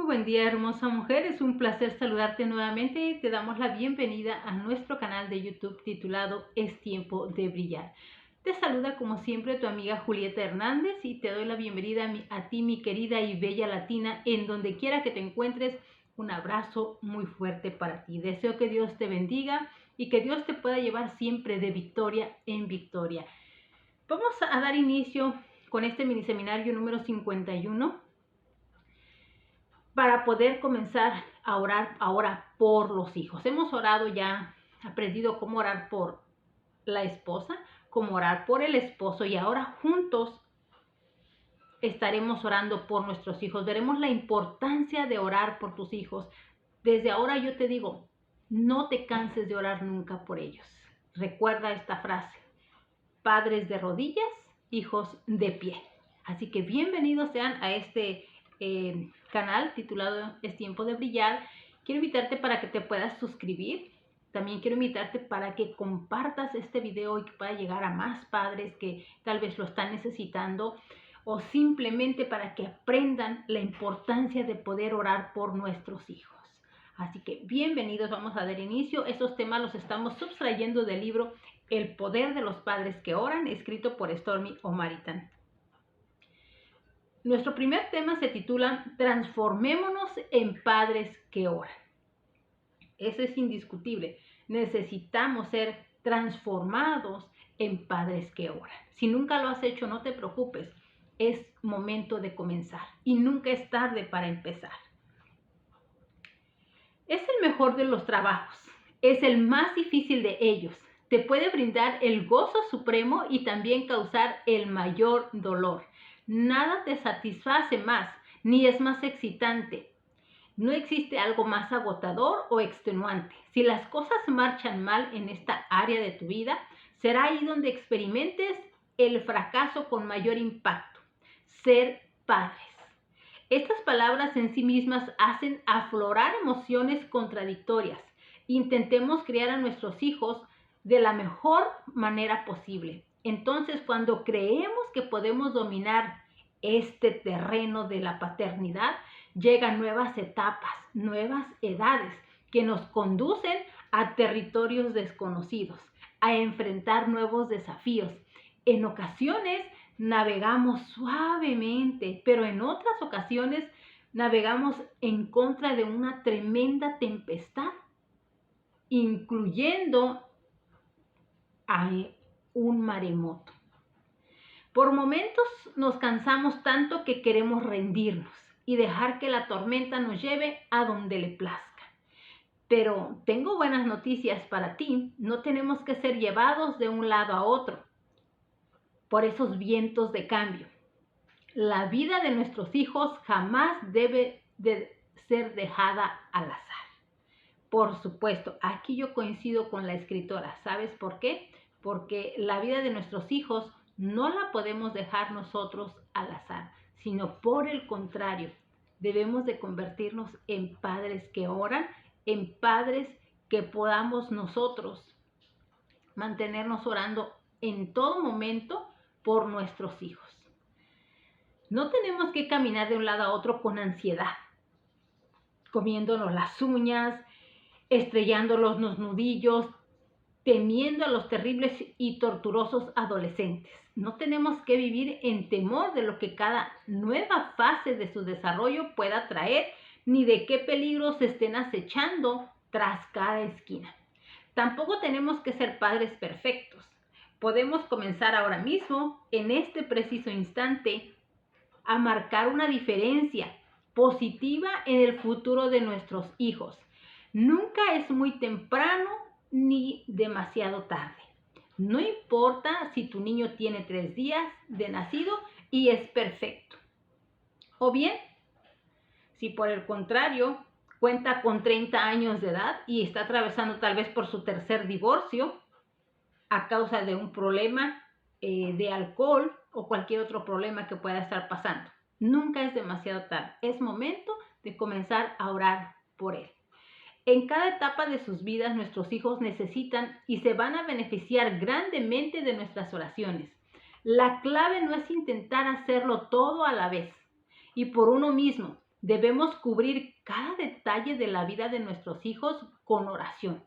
Muy buen día, hermosa mujer. Es un placer saludarte nuevamente y te damos la bienvenida a nuestro canal de YouTube titulado Es tiempo de brillar. Te saluda como siempre tu amiga Julieta Hernández y te doy la bienvenida a ti, mi querida y bella latina, en donde quiera que te encuentres. Un abrazo muy fuerte para ti. Deseo que Dios te bendiga y que Dios te pueda llevar siempre de victoria en victoria. Vamos a dar inicio con este mini seminario número 51 para poder comenzar a orar ahora por los hijos. Hemos orado ya, aprendido cómo orar por la esposa, cómo orar por el esposo, y ahora juntos estaremos orando por nuestros hijos. Veremos la importancia de orar por tus hijos. Desde ahora yo te digo, no te canses de orar nunca por ellos. Recuerda esta frase: padres de rodillas, hijos de pie. Así que bienvenidos sean a este canal titulado Es tiempo de brillar. Quiero invitarte para que te puedas suscribir. También quiero invitarte para que compartas este video y que pueda llegar a más padres que tal vez lo están necesitando, o simplemente para que aprendan la importancia de poder orar por nuestros hijos. Así que bienvenidos, vamos a dar inicio. Estos temas los estamos sustrayendo del libro El poder de los padres que oran, escrito por Stormy O'Maritan. Nuestro primer tema se titula Transformémonos en padres que oran. Eso es indiscutible. Necesitamos ser transformados en padres que oran. Si nunca lo has hecho, no te preocupes. Es momento de comenzar y nunca es tarde para empezar. Es el mejor de los trabajos. Es el más difícil de ellos. Te puede brindar el gozo supremo y también causar el mayor dolor. Nada te satisface más, ni es más excitante. No existe algo más agotador o extenuante. Si las cosas marchan mal en esta área de tu vida, será ahí donde experimentes el fracaso con mayor impacto. Ser padres. Estas palabras en sí mismas hacen aflorar emociones contradictorias. Intentemos criar a nuestros hijos de la mejor manera posible. Entonces, cuando creemos que podemos dominar este terreno de la paternidad, llegan nuevas etapas, nuevas edades que nos conducen a territorios desconocidos, a enfrentar nuevos desafíos. En ocasiones navegamos suavemente, pero en otras ocasiones navegamos en contra de una tremenda tempestad, incluyendo a un maremoto. Por momentos nos cansamos tanto que queremos rendirnos y dejar que la tormenta nos lleve a donde le plazca. Pero tengo buenas noticias para ti. No tenemos que ser llevados de un lado a otro por esos vientos de cambio. La vida de nuestros hijos jamás debe de ser dejada al azar. Por supuesto, aquí yo coincido con la escritora. ¿Sabes por qué? Porque la vida de nuestros hijos no la podemos dejar nosotros al azar, sino por el contrario, debemos de convertirnos en padres que oran, en padres que podamos nosotros mantenernos orando en todo momento por nuestros hijos. No tenemos que caminar de un lado a otro con ansiedad, comiéndonos las uñas, estrellándonos los nudillos, temiendo a los terribles y torturosos adolescentes. No tenemos que vivir en temor de lo que cada nueva fase de su desarrollo pueda traer, ni de qué peligros estén acechando tras cada esquina. Tampoco tenemos que ser padres perfectos. Podemos comenzar ahora mismo, en este preciso instante, a marcar una diferencia positiva en el futuro de nuestros hijos. Nunca es muy temprano ni demasiado tarde. No importa si tu niño tiene 3 días de nacido y es perfecto. O bien, si por el contrario cuenta con 30 años de edad y está atravesando tal vez por su tercer divorcio a causa de un problema de alcohol o cualquier otro problema que pueda estar pasando. Nunca es demasiado tarde. Es momento de comenzar a orar por él. En cada etapa de sus vidas, nuestros hijos necesitan y se van a beneficiar grandemente de nuestras oraciones. La clave no es intentar hacerlo todo a la vez y por uno mismo, Debemos cubrir cada detalle de la vida de nuestros hijos con oración.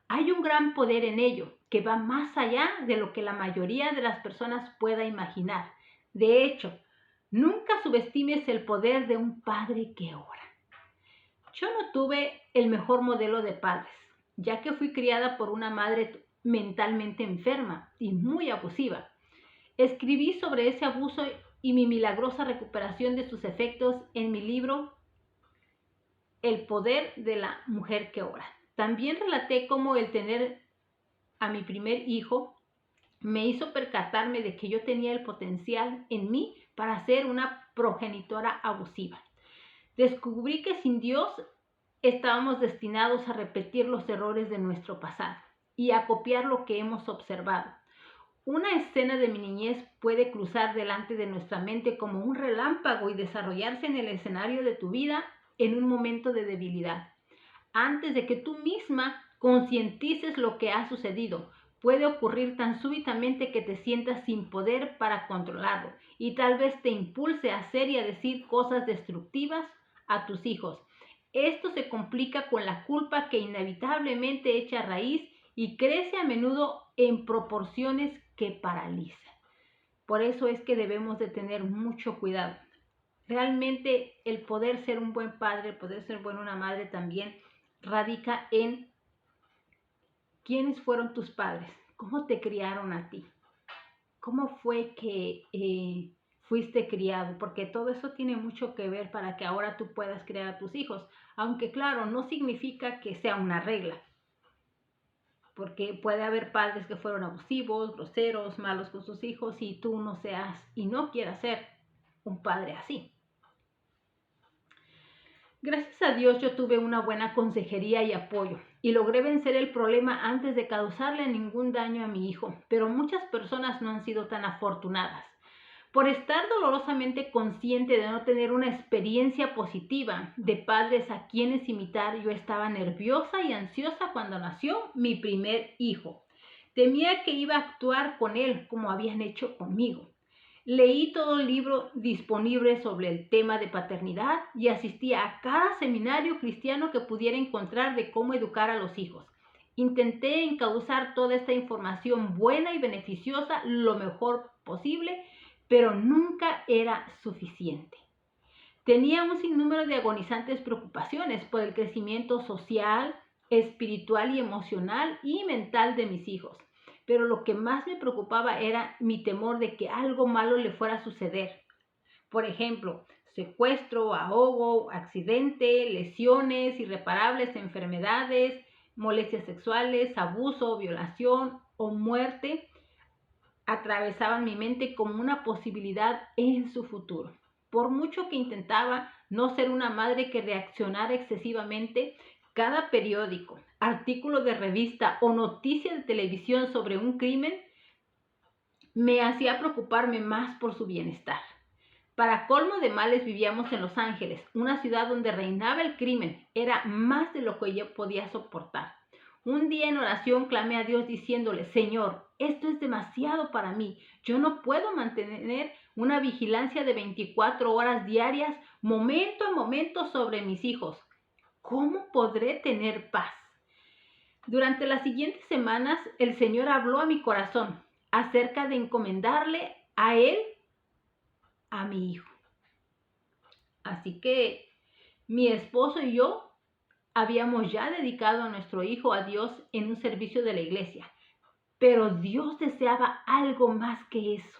Hay un gran poder en ello, que va más allá de lo que la mayoría de las personas pueda imaginar. De hecho, nunca subestimes el poder de un padre que ora. Yo no tuve el mejor modelo de padres, ya que fui criada por una madre mentalmente enferma y muy abusiva. Escribí sobre ese abuso y mi milagrosa recuperación de sus efectos en mi libro El poder de la mujer que ora. También relaté cómo el tener a mi primer hijo me hizo percatarme de que yo tenía el potencial en mí para ser una progenitora abusiva. Descubrí que sin Dios estábamos destinados a repetir los errores de nuestro pasado y a copiar lo que hemos observado. Una escena de mi niñez puede cruzar delante de nuestra mente como un relámpago y desarrollarse en el escenario de tu vida en un momento de debilidad. Antes de que tú misma concientices lo que ha sucedido, puede ocurrir tan súbitamente que te sientas sin poder para controlarlo y tal vez te impulse a hacer y a decir cosas destructivas a tus hijos. Esto se complica con la culpa que inevitablemente echa raíz y crece a menudo en proporciones que paralizan. Por eso es que debemos de tener mucho cuidado. Realmente el poder ser un buen padre, el poder ser buena una madre también radica en quiénes fueron tus padres, cómo te criaron a ti, cómo fue que fuiste criado, porque todo eso tiene mucho que ver para que ahora tú puedas criar a tus hijos, aunque claro, no significa que sea una regla, porque puede haber padres que fueron abusivos, groseros, malos con sus hijos y tú no seas y no quieras ser un padre así. Gracias a Dios yo tuve una buena consejería y apoyo y logré vencer el problema antes de causarle ningún daño a mi hijo, pero muchas personas no han sido tan afortunadas. Por estar dolorosamente consciente de no tener una experiencia positiva de padres a quienes imitar, yo estaba nerviosa y ansiosa cuando nació mi primer hijo. Temía que iba a actuar con él como habían hecho conmigo. Leí todo el libro disponible sobre el tema de paternidad y asistí a cada seminario cristiano que pudiera encontrar de cómo educar a los hijos. Intenté encauzar toda esta información buena y beneficiosa lo mejor posible, pero nunca era suficiente. Tenía un sinnúmero de agonizantes preocupaciones por el crecimiento social, espiritual y emocional y mental de mis hijos. Pero lo que más me preocupaba era mi temor de que algo malo le fuera a suceder. Por ejemplo, secuestro, ahogo, accidente, lesiones irreparables, enfermedades, molestias sexuales, abuso, violación o muerte atravesaban mi mente como una posibilidad en su futuro. Por mucho que intentaba no ser una madre que reaccionara excesivamente, cada periódico, artículo de revista o noticia de televisión sobre un crimen me hacía preocuparme más por su bienestar. Para colmo de males vivíamos en Los Ángeles, una ciudad donde reinaba el crimen. Era más de lo que yo podía soportar. Un día en oración clamé a Dios diciéndole: Señor, esto es demasiado para mí. Yo no puedo mantener una vigilancia de 24 horas diarias, momento a momento sobre mis hijos. ¿Cómo podré tener paz? Durante las siguientes semanas, el Señor habló a mi corazón acerca de encomendarle a Él a mi hijo. Así que mi esposo y yo habíamos ya dedicado a nuestro hijo a Dios en un servicio de la iglesia, pero Dios deseaba algo más que eso.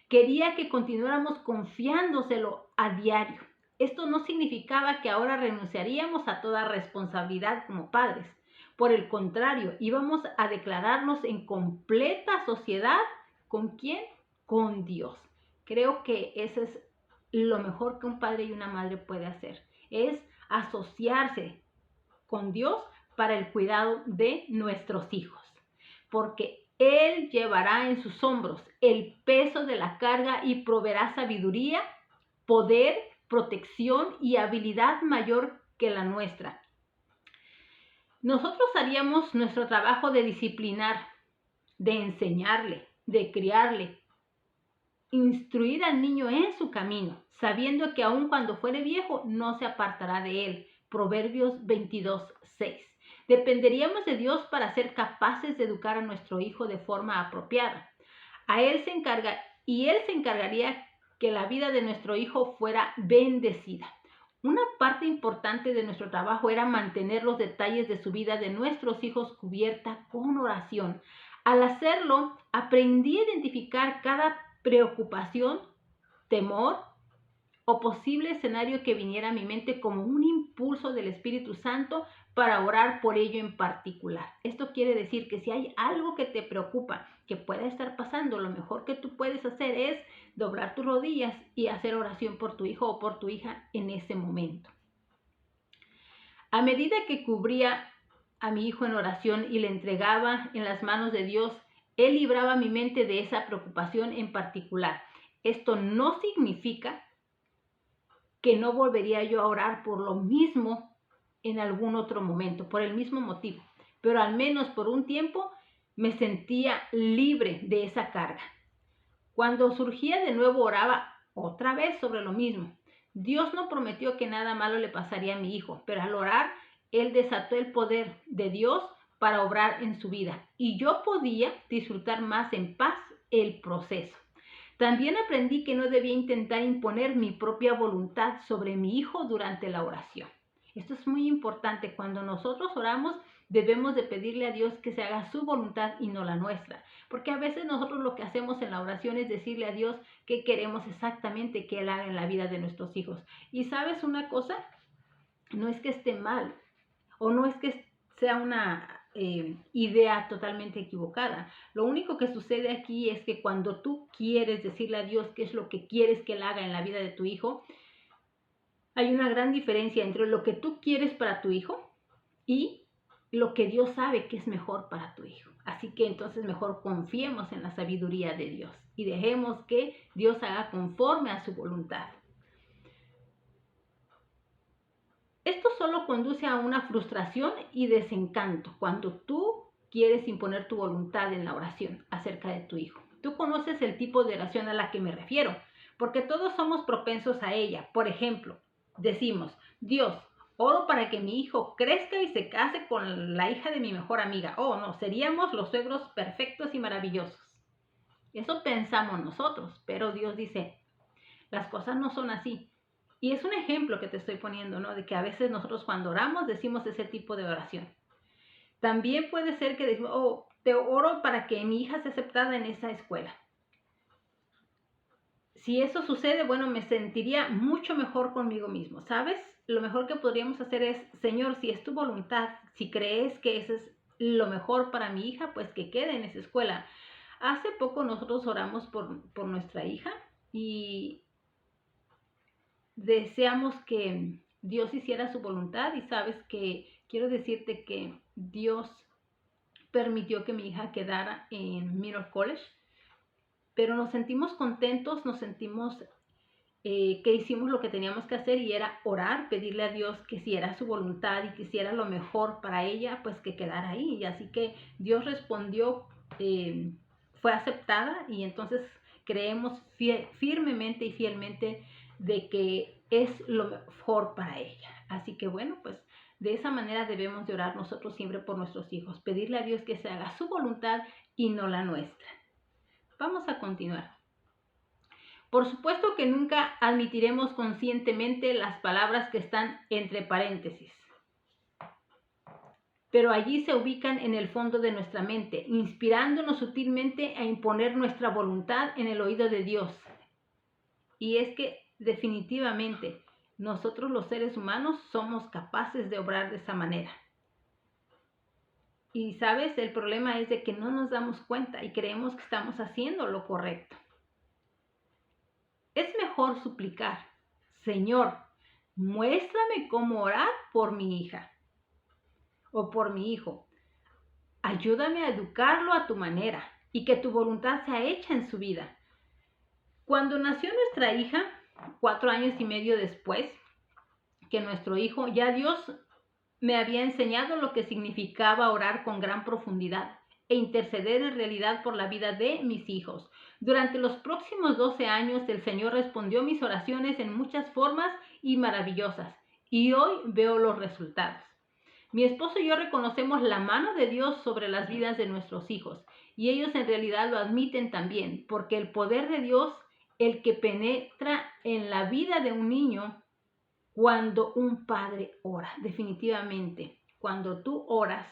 Quería que continuáramos confiándoselo a diario. Esto no significaba que ahora renunciaríamos a toda responsabilidad como padres. Por el contrario, íbamos a declararnos en completa sociedad. ¿Con quién? Con Dios. Creo que eso es lo mejor que un padre y una madre puede hacer. Es asociarse con Dios para el cuidado de nuestros hijos. Porque Él llevará en sus hombros el peso de la carga y proveerá sabiduría, poder, protección y habilidad mayor que la nuestra. Nosotros haríamos nuestro trabajo de disciplinar, de enseñarle, de criarle, instruir al niño en su camino, sabiendo que aun cuando fuere viejo, no se apartará de él. Proverbios 22:6. Dependeríamos de Dios para ser capaces de educar a nuestro hijo de forma apropiada. Él se encargaría que la vida de nuestro hijo fuera bendecida. Una parte importante de nuestro trabajo era mantener los detalles de su vida de nuestros hijos cubierta con oración. Al hacerlo, aprendí a identificar cada preocupación, temor o posible escenario que viniera a mi mente como un impulso del Espíritu Santo para orar por ello en particular. Esto quiere decir que si hay algo que te preocupa, que pueda estar pasando, lo mejor que tú puedes hacer es doblar tus rodillas y hacer oración por tu hijo o por tu hija en ese momento. A medida que cubría a mi hijo en oración y le entregaba en las manos de Dios, Él libraba mi mente de esa preocupación en particular. Esto no significa que no volvería yo a orar por lo mismo en algún otro momento, por el mismo motivo, pero al menos por un tiempo me sentía libre de esa carga. Cuando surgía de nuevo oraba otra vez sobre lo mismo. Dios no prometió que nada malo le pasaría a mi hijo, pero al orar, Él desató el poder de Dios para obrar en su vida y yo podía disfrutar más en paz el proceso. También aprendí que no debía intentar imponer mi propia voluntad sobre mi hijo durante la oración. Esto es muy importante. Cuando nosotros oramos, debemos de pedirle a Dios que se haga su voluntad y no la nuestra. Porque a veces nosotros lo que hacemos en la oración es decirle a Dios qué queremos exactamente que Él haga en la vida de nuestros hijos. Y ¿sabes una cosa? No es que esté mal o no es que sea una idea totalmente equivocada. Lo único que sucede aquí es que cuando tú quieres decirle a Dios qué es lo que quieres que Él haga en la vida de tu hijo, hay una gran diferencia entre lo que tú quieres para tu hijo y lo que Dios sabe que es mejor para tu hijo. Así que entonces mejor confiemos en la sabiduría de Dios y dejemos que Dios haga conforme a su voluntad. Esto solo conduce a una frustración y desencanto cuando tú quieres imponer tu voluntad en la oración acerca de tu hijo. Tú conoces el tipo de oración a la que me refiero, porque todos somos propensos a ella. Por ejemplo, decimos, Dios, oro para que mi hijo crezca y se case con la hija de mi mejor amiga. Oh, no, seríamos los suegros perfectos y maravillosos. Eso pensamos nosotros, pero Dios dice, las cosas no son así. Y es un ejemplo que te estoy poniendo, ¿no? De que a veces nosotros cuando oramos decimos ese tipo de oración. También puede ser que decimos, oh, te oro para que mi hija sea aceptada en esa escuela. Si eso sucede, bueno, me sentiría mucho mejor conmigo mismo, ¿sabes? Lo mejor que podríamos hacer es, Señor, si es tu voluntad, si crees que eso es lo mejor para mi hija, pues que quede en esa escuela. Hace poco nosotros oramos por nuestra hija y deseamos que Dios hiciera su voluntad y sabes que quiero decirte que Dios permitió que mi hija quedara en Middle College, pero nos sentimos contentos, nos sentimos que hicimos lo que teníamos que hacer y era orar, pedirle a Dios que si era su voluntad y que hiciera lo mejor para ella, pues que quedara ahí. Y así que Dios respondió, fue aceptada y entonces creemos firmemente y fielmente de que es lo mejor para ella. Así que bueno, pues de esa manera debemos de orar nosotros siempre por nuestros hijos, pedirle a Dios que se haga su voluntad y no la nuestra. Vamos a continuar. Por supuesto que nunca admitiremos conscientemente las palabras que están entre paréntesis, pero allí se ubican en el fondo de nuestra mente, inspirándonos sutilmente a imponer nuestra voluntad en el oído de Dios. Y es que definitivamente nosotros los seres humanos somos capaces de obrar de esa manera. Y sabes, el problema es de que no nos damos cuenta y creemos que estamos haciendo lo correcto. Es mejor suplicar, Señor, muéstrame cómo orar por mi hija o por mi hijo. Ayúdame a educarlo a tu manera y que tu voluntad sea hecha en su vida. Cuando nació nuestra hija, 4 años y medio después que nuestro hijo, ya Dios me había enseñado lo que significaba orar con gran profundidad e interceder en realidad por la vida de mis hijos. Durante los próximos 12 años, el Señor respondió mis oraciones en muchas formas y maravillosas, y hoy veo los resultados. Mi esposo y yo reconocemos la mano de Dios sobre las vidas de nuestros hijos, y ellos en realidad lo admiten también, porque el poder de Dios, el que penetra en la vida de un niño cuando un padre ora, definitivamente, cuando tú oras,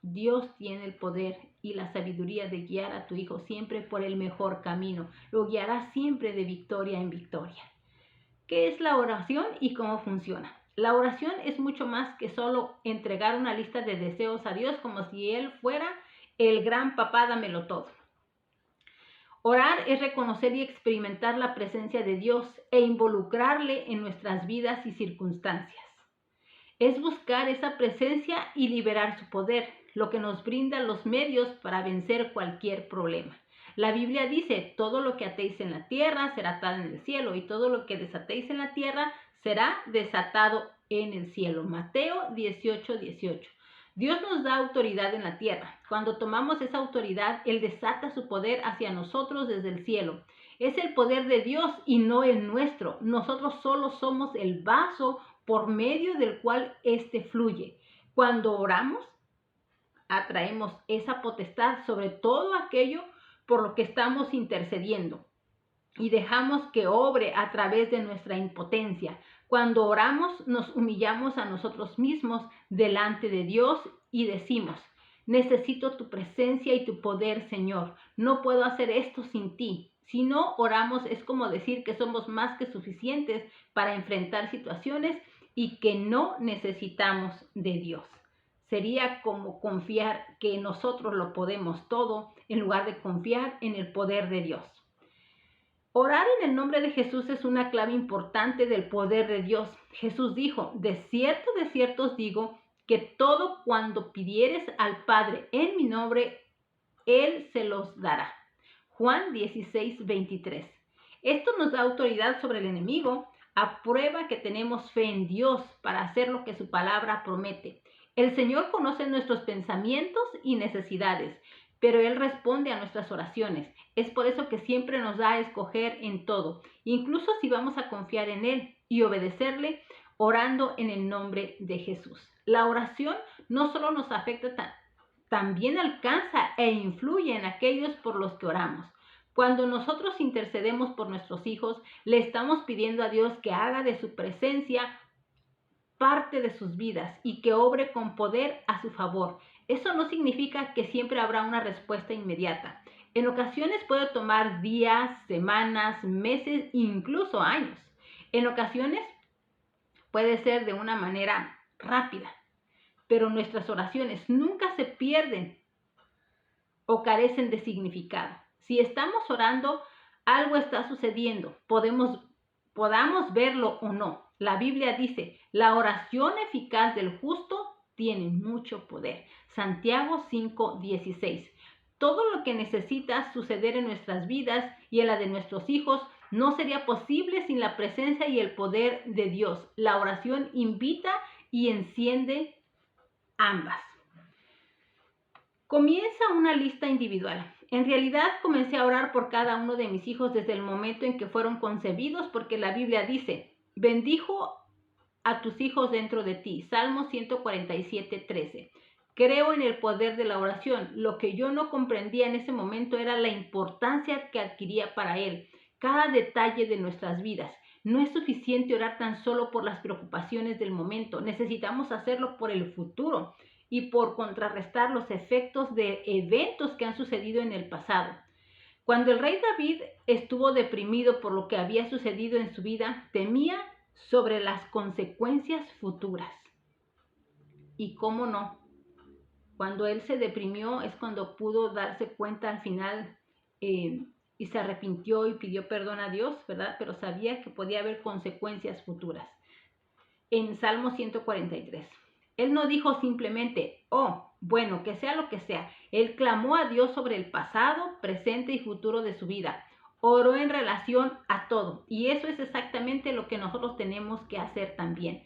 Dios tiene el poder y la sabiduría de guiar a tu hijo siempre por el mejor camino. Lo guiará siempre de victoria en victoria. ¿Qué es la oración y cómo funciona? La oración es mucho más que solo entregar una lista de deseos a Dios como si Él fuera el gran papá dámelo todo. Orar es reconocer y experimentar la presencia de Dios e involucrarle en nuestras vidas y circunstancias. Es buscar esa presencia y liberar su poder, lo que nos brinda los medios para vencer cualquier problema. La Biblia dice, todo lo que atéis en la tierra será atado en el cielo, y todo lo que desatéis en la tierra será desatado en el cielo. Mateo 18:18. Dios nos da autoridad en la tierra. Cuando tomamos esa autoridad, Él desata su poder hacia nosotros desde el cielo. Es el poder de Dios y no el nuestro. Nosotros solo somos el vaso por medio del cual éste fluye. Cuando oramos, atraemos esa potestad sobre todo aquello por lo que estamos intercediendo y dejamos que obre a través de nuestra impotencia. Cuando oramos, nos humillamos a nosotros mismos delante de Dios y decimos, necesito tu presencia y tu poder, Señor. No puedo hacer esto sin ti. Si no oramos, es como decir que somos más que suficientes para enfrentar situaciones y que no necesitamos de Dios. Sería como confiar que nosotros lo podemos todo en lugar de confiar en el poder de Dios. Orar en el nombre de Jesús es una clave importante del poder de Dios. Jesús dijo, de cierto os digo, que todo cuando pidieres al Padre en mi nombre, Él se los dará. Juan 16:23. Esto nos da autoridad sobre el enemigo, a prueba que tenemos fe en Dios para hacer lo que su palabra promete. El Señor conoce nuestros pensamientos y necesidades, pero Él responde a nuestras oraciones. Es por eso que siempre nos da a escoger en todo, incluso si vamos a confiar en Él y obedecerle orando en el nombre de Jesús. La oración no solo nos afecta, también alcanza e influye en aquellos por los que oramos. Cuando nosotros intercedemos por nuestros hijos, le estamos pidiendo a Dios que haga de su presencia parte de sus vidas y que obre con poder a su favor. Eso no significa que siempre habrá una respuesta inmediata. En ocasiones puede tomar días, semanas, meses, incluso años. En ocasiones puede ser de una manera rápida, pero nuestras oraciones nunca se pierden o carecen de significado. Si estamos orando, algo está sucediendo, podamos verlo o no. La Biblia dice, la oración eficaz del justo tiene mucho poder. Santiago 5:16. Todo lo que necesita suceder en nuestras vidas y en la de nuestros hijos no sería posible sin la presencia y el poder de Dios. La oración invita y enciende ambas. Comienza una lista individual. En realidad comencé a orar por cada uno de mis hijos desde el momento en que fueron concebidos, porque la Biblia dice, bendijo a tus hijos dentro de ti. Salmo 147:13. Creo en el poder de la oración. Lo que yo no comprendía en ese momento era la importancia que adquiría para Él cada detalle de nuestras vidas. No es suficiente orar tan solo por las preocupaciones del momento. Necesitamos hacerlo por el futuro y por contrarrestar los efectos de eventos que han sucedido en el pasado. Cuando el rey David estuvo deprimido por lo que había sucedido en su vida, temía sobre las consecuencias futuras. Y cómo no, cuando él se deprimió es cuando pudo darse cuenta al final y se arrepintió y pidió perdón a Dios, ¿verdad? Pero sabía que podía haber consecuencias futuras. En Salmo 143. Él no dijo simplemente, oh, bueno, que sea lo que sea. Él clamó a Dios sobre el pasado, presente y futuro de su vida. Oró en relación a todo. Y eso es exactamente lo que nosotros tenemos que hacer también.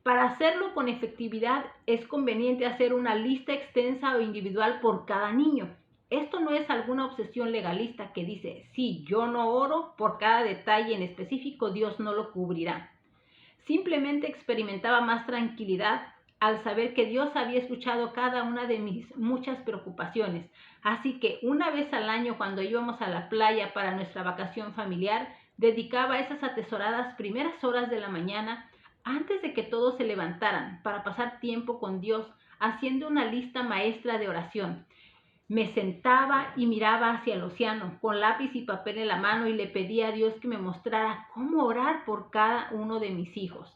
Para hacerlo con efectividad es conveniente hacer una lista extensa o individual por cada niño. Esto no es alguna obsesión legalista que dice, si yo no oro por cada detalle en específico, Dios no lo cubrirá. Simplemente experimentaba más tranquilidad al saber que Dios había escuchado cada una de mis muchas preocupaciones. Así que una vez al año, cuando íbamos a la playa para nuestra vacación familiar, dedicaba esas atesoradas primeras horas de la mañana, antes de que todos se levantaran, para pasar tiempo con Dios, haciendo una lista maestra de oración. Me sentaba y miraba hacia el océano, con lápiz y papel en la mano, y le pedía a Dios que me mostrara cómo orar por cada uno de mis hijos.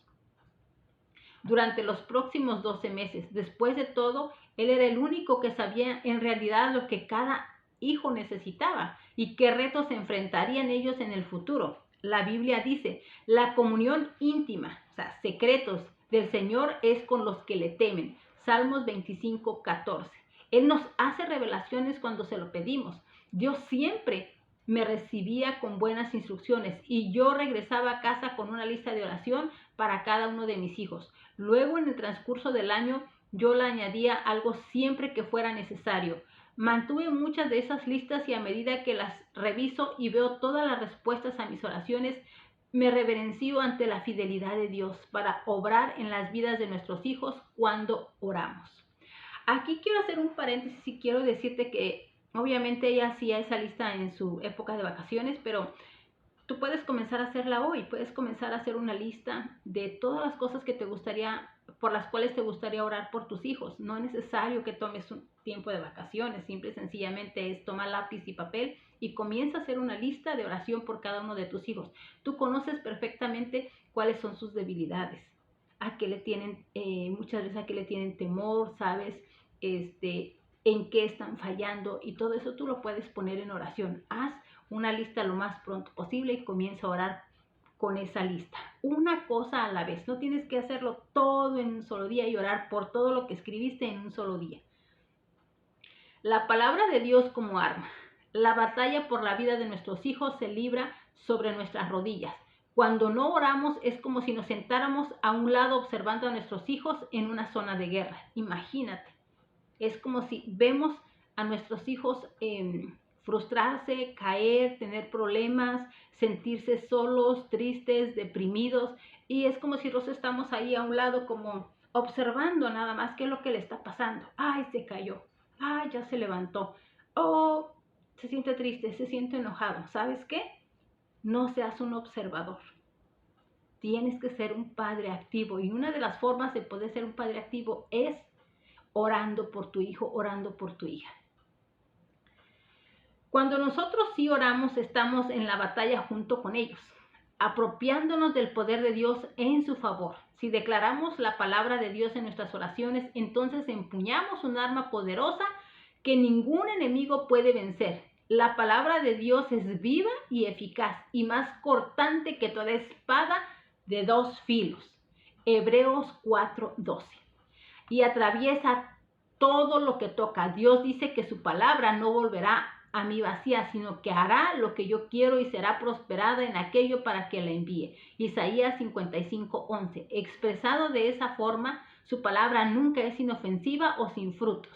Durante los próximos 12 meses, después de todo, Él era el único que sabía en realidad lo que cada hijo necesitaba y qué retos enfrentarían ellos en el futuro. La Biblia dice, la comunión íntima, o sea, secretos del Señor es con los que le temen. Salmos 25:14. Él nos hace revelaciones cuando se lo pedimos. Dios siempre me recibía con buenas instrucciones y yo regresaba a casa con una lista de oración para cada uno de mis hijos. Luego, en el transcurso del año, yo le añadía algo siempre que fuera necesario. Mantuve muchas de esas listas y a medida que las reviso y veo todas las respuestas a mis oraciones, me reverencio ante la fidelidad de Dios para obrar en las vidas de nuestros hijos cuando oramos. Aquí quiero hacer un paréntesis y quiero decirte que obviamente ella hacía esa lista en su época de vacaciones, pero tú puedes comenzar a hacerla hoy, puedes comenzar a hacer una lista de todas las cosas que te gustaría, por las cuales te gustaría orar por tus hijos. No es necesario que tomes un tiempo de vacaciones, simple y sencillamente es toma lápiz y papel y comienza a hacer una lista de oración por cada uno de tus hijos. Tú conoces perfectamente cuáles son sus debilidades, a qué le tienen, muchas veces a qué le tienen temor, sabes, en qué están fallando y todo eso tú lo puedes poner en oración. Haz una lista lo más pronto posible y comienza a orar con esa lista. Una cosa a la vez. No tienes que hacerlo todo en un solo día y orar por todo lo que escribiste en un solo día. La palabra de Dios como arma. La batalla por la vida de nuestros hijos se libra sobre nuestras rodillas. Cuando no oramos es como si nos sentáramos a un lado observando a nuestros hijos en una zona de guerra. Imagínate. Es como si vemos a nuestros hijos frustrarse, caer, tener problemas, sentirse solos, tristes, deprimidos. Y es como si nosotros estamos ahí a un lado como observando nada más qué es lo que le está pasando. Ay, se cayó. Ay, ya se levantó. Oh, se siente triste, se siente enojado. ¿Sabes qué? No seas un observador. Tienes que ser un padre activo. Y una de las formas de poder ser un padre activo es orando por tu hijo, orando por tu hija. Cuando nosotros sí oramos, estamos en la batalla junto con ellos, apropiándonos del poder de Dios en su favor. Si declaramos la palabra de Dios en nuestras oraciones, entonces empuñamos un arma poderosa que ningún enemigo puede vencer. La palabra de Dios es viva y eficaz y más cortante que toda espada de 2 filos. Hebreos 4:12. Y atraviesa todo lo que toca. Dios dice que su palabra no volverá a mí vacía, sino que hará lo que yo quiero y será prosperada en aquello para que la envíe. Isaías 55:11. Expresado de esa forma, su palabra nunca es inofensiva o sin frutos.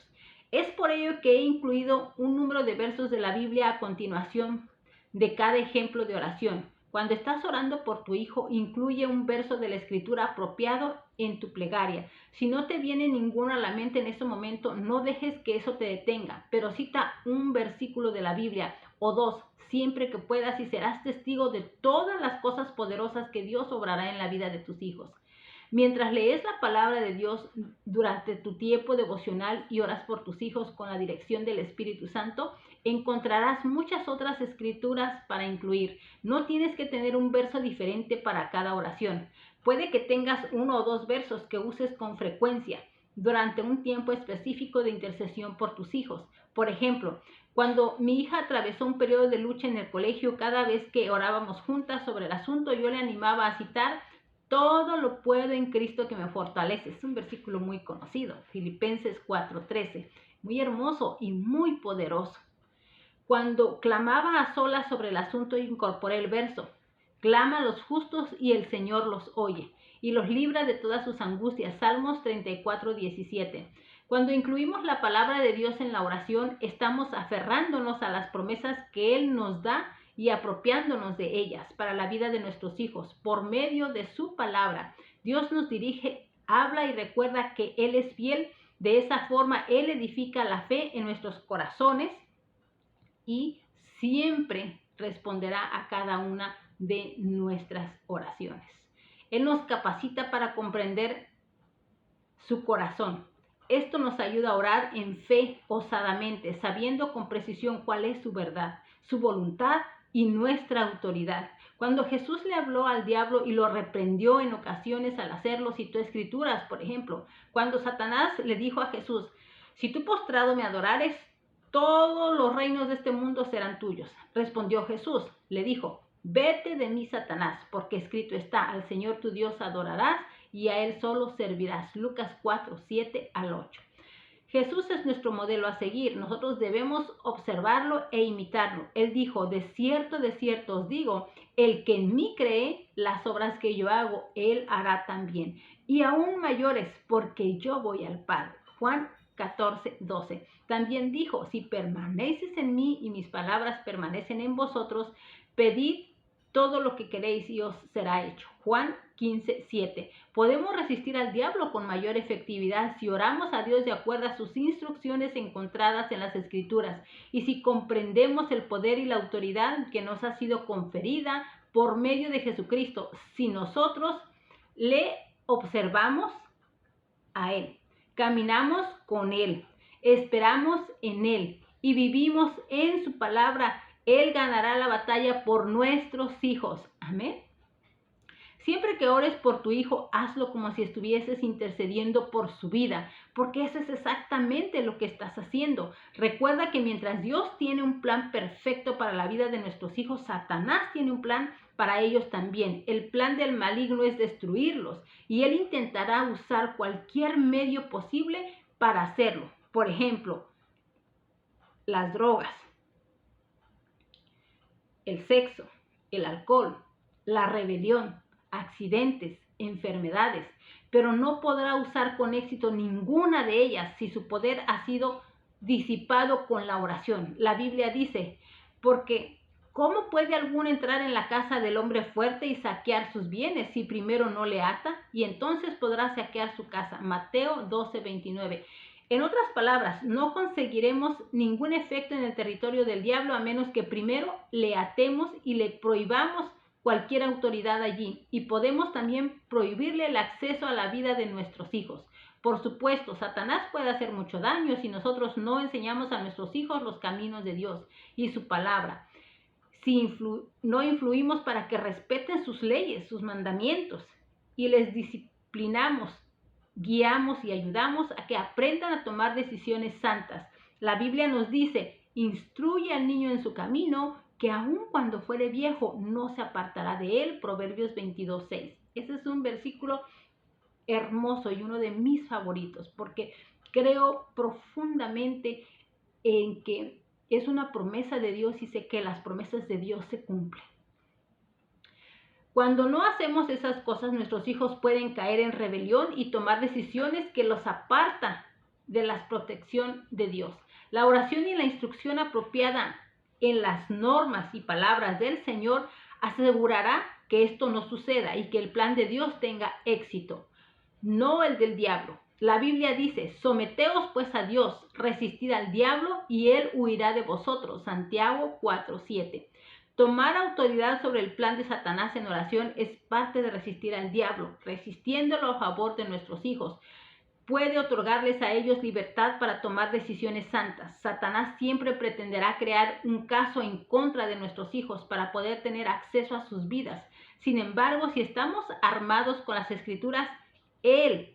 Es por ello que he incluido un número de versos de la Biblia a continuación de cada ejemplo de oración. Cuando estás orando por tu hijo, incluye un verso de la Escritura apropiado en tu plegaria. Si no te viene ninguno a la mente en este momento, no dejes que eso te detenga, pero cita un versículo de la Biblia o 2, siempre que puedas, y serás testigo de todas las cosas poderosas que Dios obrará en la vida de tus hijos. Mientras lees la palabra de Dios durante tu tiempo devocional y oras por tus hijos con la dirección del Espíritu Santo, encontrarás muchas otras escrituras para incluir. No tienes que tener un verso diferente para cada oración. Puede que tengas 1 o 2 versos que uses con frecuencia durante un tiempo específico de intercesión por tus hijos. Por ejemplo, cuando mi hija atravesó un periodo de lucha en el colegio, cada vez que orábamos juntas sobre el asunto, yo le animaba a citar: todo lo puedo en Cristo que me fortalece. Es un versículo muy conocido, Filipenses 4:13, muy hermoso y muy poderoso. Cuando clamaba a solas sobre el asunto, incorporé el verso: Clama a los justos y el Señor los oye y los libra de todas sus angustias. Salmos 34:17. Cuando incluimos la palabra de Dios en la oración, estamos aferrándonos a las promesas que Él nos da y apropiándonos de ellas para la vida de nuestros hijos. Por medio de su palabra, Dios nos dirige, habla y recuerda que Él es fiel. De esa forma, Él edifica la fe en nuestros corazones y siempre responderá a cada una de nuestras oraciones. Él nos capacita para comprender su corazón. Esto nos ayuda a orar en fe osadamente, sabiendo con precisión cuál es su verdad, su voluntad y nuestra autoridad. Cuando Jesús le habló al diablo y lo reprendió en ocasiones al hacerlo, citó escrituras, por ejemplo, cuando Satanás le dijo a Jesús: si tú postrado me adorares, todos los reinos de este mundo serán tuyos. Respondió Jesús, le dijo: vete de mí, Satanás, porque escrito está: al Señor tu Dios adorarás y a Él solo servirás. Lucas 4:7-8. Jesús es nuestro modelo a seguir. Nosotros debemos observarlo e imitarlo. Él dijo: de cierto os digo, el que en mí cree, las obras que yo hago, Él hará también. Y aún mayores, porque yo voy al Padre. Juan 14:12. También dijo: si permaneces en mí y mis palabras permanecen en vosotros, pedid todo lo que queréis y os será hecho. Juan 15:7. Podemos resistir al diablo con mayor efectividad si oramos a Dios de acuerdo a sus instrucciones encontradas en las Escrituras y si comprendemos el poder y la autoridad que nos ha sido conferida por medio de Jesucristo. Si nosotros le observamos a Él, caminamos con Él, esperamos en Él y vivimos en su palabra, Él ganará la batalla por nuestros hijos. Amén. Siempre que ores por tu hijo, hazlo como si estuvieses intercediendo por su vida, porque eso es exactamente lo que estás haciendo. Recuerda que mientras Dios tiene un plan perfecto para la vida de nuestros hijos, Satanás tiene un plan para ellos también. El plan del maligno es destruirlos y él intentará usar cualquier medio posible para hacerlo. Por ejemplo, las drogas, el sexo, el alcohol, la rebelión, accidentes, enfermedades, pero no podrá usar con éxito ninguna de ellas si su poder ha sido disipado con la oración. La Biblia dice: porque ¿cómo puede alguno entrar en la casa del hombre fuerte y saquear sus bienes si primero no le ata? Y entonces podrá saquear su casa. Mateo 12:29. En otras palabras, no conseguiremos ningún efecto en el territorio del diablo a menos que primero le atemos y le prohibamos cualquier autoridad allí, y podemos también prohibirle el acceso a la vida de nuestros hijos. Por supuesto, Satanás puede hacer mucho daño si nosotros no enseñamos a nuestros hijos los caminos de Dios y su palabra. Si no influimos para que respeten sus leyes, sus mandamientos, y les disciplinamos, guiamos y ayudamos a que aprendan a tomar decisiones santas. La Biblia nos dice: instruye al niño en su camino, que aun cuando fuere viejo no se apartará de él. Proverbios 22:6. Ese es un versículo hermoso y uno de mis favoritos, porque creo profundamente en que es una promesa de Dios y sé que las promesas de Dios se cumplen. Cuando no hacemos esas cosas, nuestros hijos pueden caer en rebelión y tomar decisiones que los apartan de la protección de Dios. La oración y la instrucción apropiada en las normas y palabras del Señor asegurará que esto no suceda y que el plan de Dios tenga éxito, no el del diablo. La Biblia dice: someteos pues a Dios, resistid al diablo y él huirá de vosotros. Santiago 4:7. Tomar autoridad sobre el plan de Satanás en oración es parte de resistir al diablo. Resistiéndolo a favor de nuestros hijos puede otorgarles a ellos libertad para tomar decisiones santas. Satanás siempre pretenderá crear un caso en contra de nuestros hijos para poder tener acceso a sus vidas. Sin embargo, si estamos armados con las Escrituras, él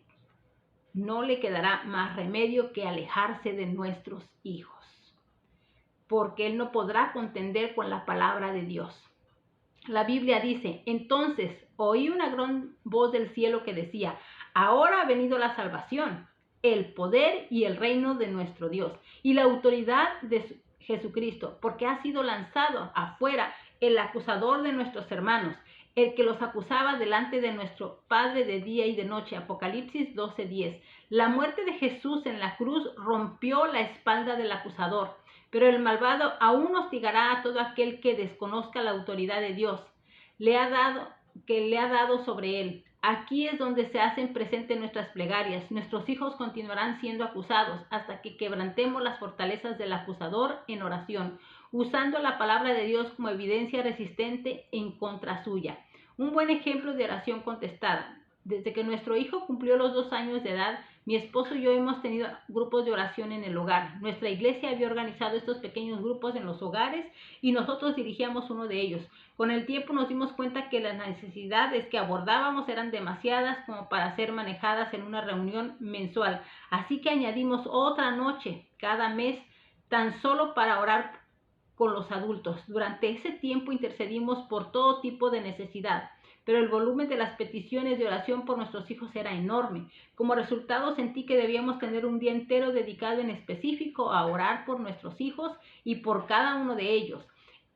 no le quedará más remedio que alejarse de nuestros hijos, porque él no podrá contender con la palabra de Dios. La Biblia dice: entonces oí una gran voz del cielo que decía: ahora ha venido la salvación, el poder y el reino de nuestro Dios y la autoridad de Jesucristo, porque ha sido lanzado afuera el acusador de nuestros hermanos, el que los acusaba delante de nuestro Padre de día y de noche. Apocalipsis 12:10. La muerte de Jesús en la cruz rompió la espalda del acusador, pero el malvado aún hostigará a todo aquel que desconozca la autoridad de Dios que le ha dado sobre él. Aquí es donde se hacen presentes nuestras plegarias. Nuestros hijos continuarán siendo acusados hasta que quebrantemos las fortalezas del acusador en oración, usando la palabra de Dios como evidencia resistente en contra suya. Un buen ejemplo de oración contestada. Desde que nuestro hijo cumplió los 2 años de edad, mi esposo y yo hemos tenido grupos de oración en el hogar. Nuestra iglesia había organizado estos pequeños grupos en los hogares y nosotros dirigíamos uno de ellos. Con el tiempo nos dimos cuenta que las necesidades que abordábamos eran demasiadas como para ser manejadas en una reunión mensual. Así que añadimos otra noche cada mes tan solo para orar con los adultos. Durante ese tiempo intercedimos por todo tipo de necesidad, pero el volumen de las peticiones de oración por nuestros hijos era enorme. Como resultado sentí que debíamos tener un día entero dedicado en específico a orar por nuestros hijos y por cada uno de ellos.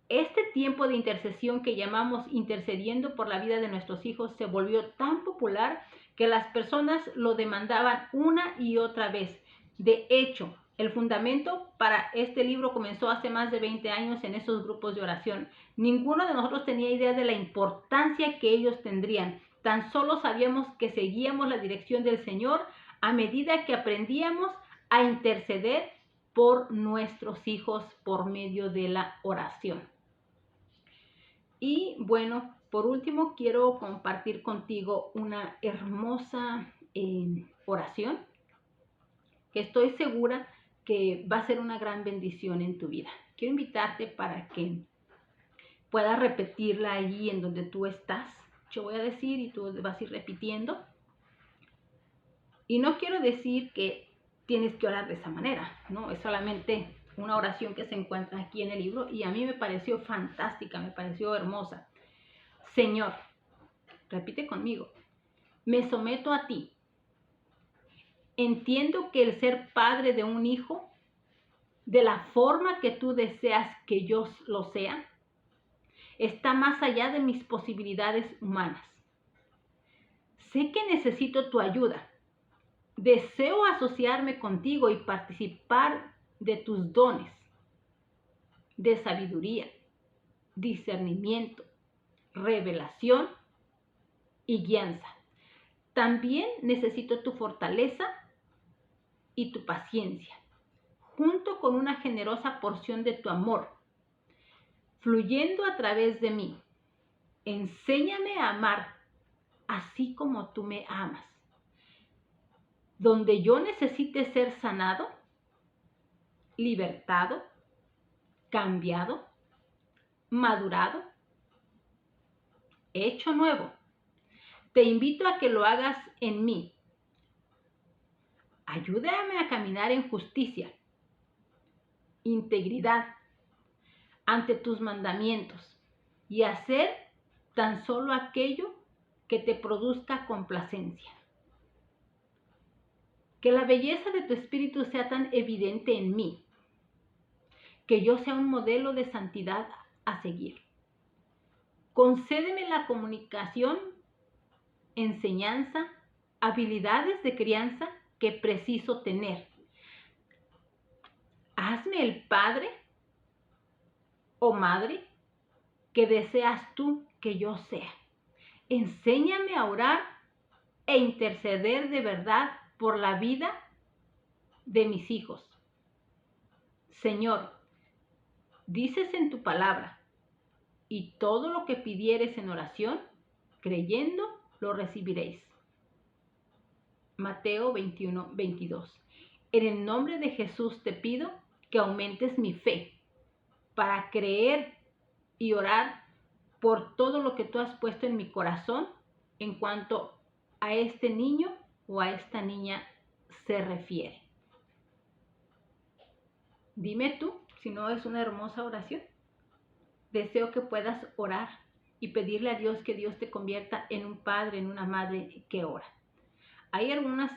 Este tiempo de intercesión que llamamos intercediendo por la vida de nuestros hijos se volvió tan popular que las personas lo demandaban una y otra vez. De hecho, el fundamento para este libro comenzó hace más de 20 años en esos grupos de oración. Ninguno de nosotros tenía idea de la importancia que ellos tendrían. Tan solo sabíamos que seguíamos la dirección del Señor a medida que aprendíamos a interceder por nuestros hijos por medio de la oración. Y bueno, por último quiero compartir contigo una hermosa oración que estoy segura que va a ser una gran bendición en tu vida. Quiero invitarte para que puedas repetirla allí en donde tú estás. Yo voy a decir y tú vas a ir repitiendo. Y no quiero decir que tienes que orar de esa manera, no, es solamente una oración que se encuentra aquí en el libro y a mí me pareció fantástica, me pareció hermosa. Señor, repite conmigo, me someto a ti. Entiendo que el ser padre de un hijo, de la forma que tú deseas que yo lo sea, está más allá de mis posibilidades humanas. Sé que necesito tu ayuda. Deseo asociarme contigo y participar de tus dones de sabiduría, discernimiento, revelación y guianza. También necesito tu fortaleza y tu paciencia, junto con una generosa porción de tu amor, fluyendo a través de mí. Enséñame a amar así como tú me amas. Donde yo necesite ser sanado, libertado, cambiado, madurado, hecho nuevo. Te invito a que lo hagas en mí. Ayúdame a caminar en justicia, integridad, ante tus mandamientos y hacer tan solo aquello que te produzca complacencia. Que la belleza de tu espíritu sea tan evidente en mí, que yo sea un modelo de santidad a seguir. Concédeme la comunicación, enseñanza, habilidades de crianza que preciso tener. Hazme el padre o madre que deseas tú que yo sea. Enséñame a orar e interceder de verdad por la vida de mis hijos. Señor, dices en tu palabra, y todo lo que pidieres en oración, creyendo, lo recibiréis. Mateo 21:22. En el nombre de Jesús te pido que aumentes mi fe para creer y orar por todo lo que tú has puesto en mi corazón en cuanto a este niño o a esta niña se refiere. Dime tú si no es una hermosa oración. Deseo que puedas orar y pedirle a Dios que Dios te convierta en un padre, en una madre que ora. Hay algunos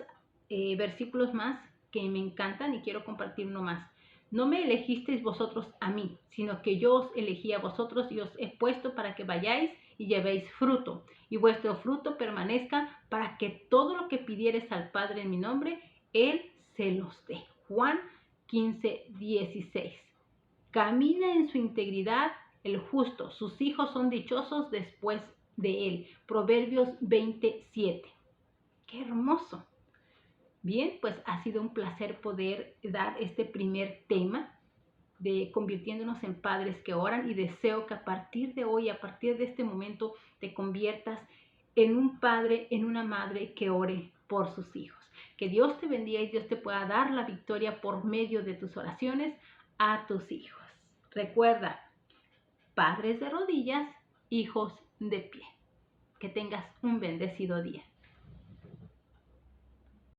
versículos más que me encantan y quiero compartir uno más. No me elegisteis vosotros a mí, sino que yo os elegí a vosotros y os he puesto para que vayáis y llevéis fruto, y vuestro fruto permanezca, para que todo lo que pidieres al Padre en mi nombre, Él se los dé. Juan 15:16. Camina en su integridad el justo, sus hijos son dichosos después de él. Proverbios 27. ¡Qué hermoso! Bien, pues ha sido un placer poder dar este primer tema de convirtiéndonos en padres que oran, y deseo que a partir de hoy, a partir de este momento, te conviertas en un padre, en una madre que ore por sus hijos. Que Dios te bendiga y Dios te pueda dar la victoria por medio de tus oraciones a tus hijos. Recuerda, padres de rodillas, hijos de pie. Que tengas un bendecido día.